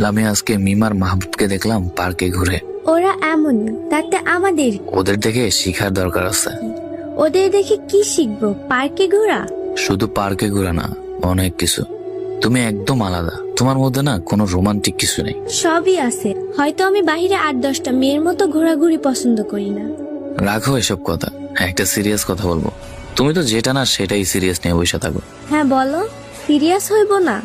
আমি আজকে মিমার মাহবুবকে দেখলাম পার্কে ঘুরে। ওরা এমনই, তাতে আমাদের ওদের দেখে শিখার দরকার আছে। ওদের দেখে কি শিখবো? পার্কে ঘোরা? শুধু পার্কে ঘুরে না, অনেক কিছু। তুমি একদম আলাদা, তোমার মধ্যে না কোনো রোমান্টিক কিছু নেই। সবই আছে, হয়তো আমি বাহিরে 8-10টা মেয়ের মতো ঘোরাঘুরি পছন্দ করি না। রাখো এসব কথা, একটা সিরিয়াস কথা বলবো। তুমি তো যেটা না সেটাই সিরিয়াস নিয়ে বসে থাকো। হ্যাঁ বলো, সিরিয়াস হইব না?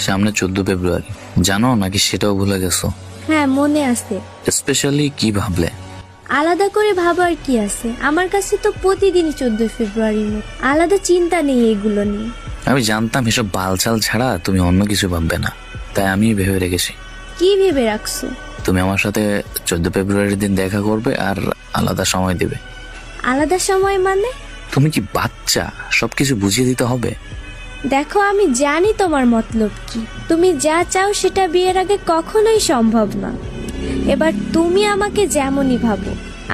সামনে 14 ফেব্রুয়ারি, জানো নাকি সেটাও ভুলে গেছো? হ্যাঁ মনে আছে। স্পেশালি কি ভাবলে? আলাদা করে ভাবার কি আছে? আমার কাছে তো প্রতিদিনই 14 ফেব্রুয়ারির মতো, আলাদা চিন্তা নেই এগুলো নিয়ে। আমি জানতাম এসব বালচাল ছাড়া তুমি অন্য কিছু ভাববে না, তাই আমি ভেবে রেখেছি। কি ভেবে রাখছো? তুমি আমার সাথে 14 ফেব্রুয়ারির দিন দেখা করবে আর আলাদা সময় দিবে। আলাদা সময় মানে? তুমি কি বাচ্চা? সবকিছু বুঝিয়ে দিতে হবে? দেখো আমি জানি তোমার মতলব কি। তুমি যা চাও সেটা বিয়ের আগে কখনোই সম্ভব না। এবার তুমি আমাকে যেমনই ভাবো,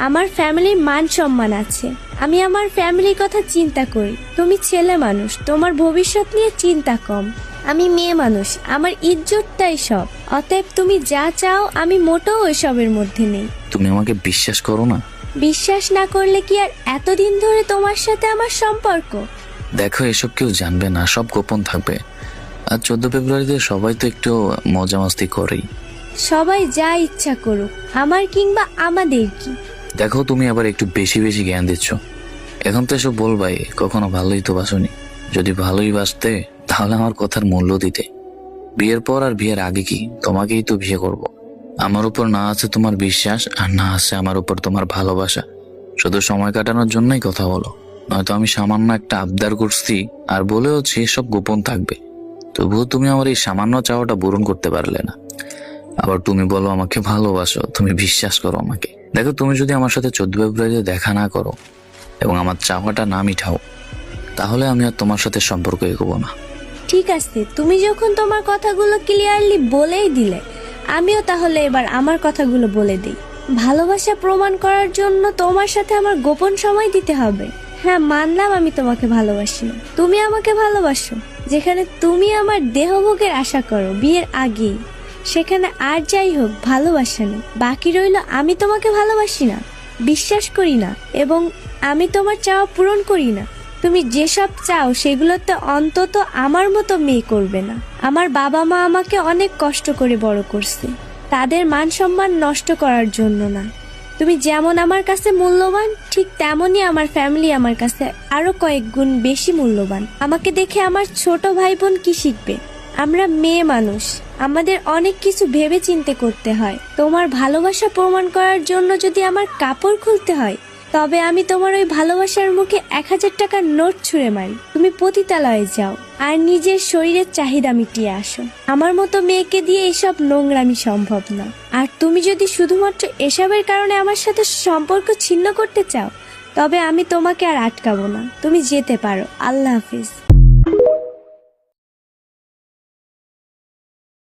আমার ফ্যামিলির মান সম্মান আছে, আমি আমার ফ্যামিলির কথা চিন্তা করি। তুমি ছেলে মানুষ, তোমার ভবিষ্যৎ নিয়ে চিন্তা কম। আমি মেয়ে মানুষ, আমার ইজ্জতটাই সব। অতএব তুমি যা চাও আমি মোটেও ওইসবের মধ্যে নেই। তুমি আমাকে বিশ্বাস করো না? বিশ্বাস না করলে কি আর এতদিন ধরে তোমার সাথে আমার সম্পর্ক? দেখো এসব কেউ জানবে না, সব গোপন থাকবে। আর 14 ফেব্রুয়ারিতে সবাই তো একটু মজা মাস্তি করেই। সবাই যা ইচ্ছা করুক, আমার কিংবা আমাদের কি? দেখো তুমি আবার একটু বেশি বেশি জ্ঞান দিচ্ছ। এখন তো এসব বলবাই, কখনো ভালোই তো বাসনি। যদি ভালোই বাসতে তাহলে আমার কথার মূল্য দিতে। বিয়ের পর আর বিয়ের আগে কি তোমাকেই তো বিয়ে করব। আমার উপর না আছে তোমার বিশ্বাস, আর না আছে আমার উপর তোমার ভালোবাসা। শুধু সময় কাটানোর জন্যই কথা বলো, নয়তো আমি সামান্য একটা আবদার করছি আর বলেও সব গোপন থাকবে। তবুও তুমি আমার এই সামান্য চাওয়াটা পূরণ করতে পারলে না। আবার তুমি বলো আমাকে ভালোবাসো, তুমি বিশ্বাস করো আমাকে। দেখো তুমি যদি আমার সাথে 14 ফেব্রুয়ারিতে দেখা না করো এবং আমার চাওয়াটা না মিঠাও, তাহলে আমি আর তোমার সাথে সম্পর্ক এগোবো না। ঠিক আছে, তুমি যখন তোমার কথাগুলো ক্লিয়ারলি বলেই দিলে, আমিও তাহলে এবার আমার কথাগুলো বলে দিই। ভালোবাসা প্রমাণ করার জন্য তোমার সাথে আমার গোপন সময় দিতে হবে। হ্যাঁ মানলাম আমি তোমাকে ভালোবাসি না, তুমি আমাকে ভালোবাসো। যেখানে তুমি আমার দেহভোগের আশা করো বিয়ের আগেই, সেখানে আর যাই হোক ভালোবাসা নেই। বাকি রইল আমি তোমাকে ভালোবাসি না, বিশ্বাস করি না, এবং আমি তোমার চাওয়া পূরণ করি না। তুমি যেসব চাও সেগুলোতে অন্তত আমার মতো মেয়ে করবে না। আমার বাবা মা আমাকে অনেক কষ্ট করে বড় করছে, তাদের মান সম্মান নষ্ট করার জন্য না। তুমি যেমন আমার কাছে মূল্যবান, ঠিক তেমনই আমার ফ্যামিলি আমার কাছে আরো কয়েক গুণ বেশি মূল্যবান। আমাকে দেখে আমার ছোট ভাই বোন কি শিখবে? আমরা মেয়ে মানুষ, আমাদের অনেক কিছু ভেবে চিন্তে করতে হয়। তোমার ভালোবাসা প্রমাণ করার জন্য যদি আমার কাপড় খুলতে হয়, তবে আমি তোমার ওই ভালোবাসার মুখে 1000 টাকার নোট ছুঁড়ে মারি। তুমি পতিতালয়ে যাও আর নিজের শরীরের চাহিদা মিটিয়ে আসো। আমার মতো মেয়েকে দিয়ে এসব নোংরামি সম্ভব না। আর তুমি যদি শুধুমাত্র এসবের কারণে আমার সাথে সম্পর্ক ছিন্ন করতে চাও, তবে আমি তোমাকে আর আটকাবো না। তুমি যেতে পারো। আল্লাহ হাফিজ।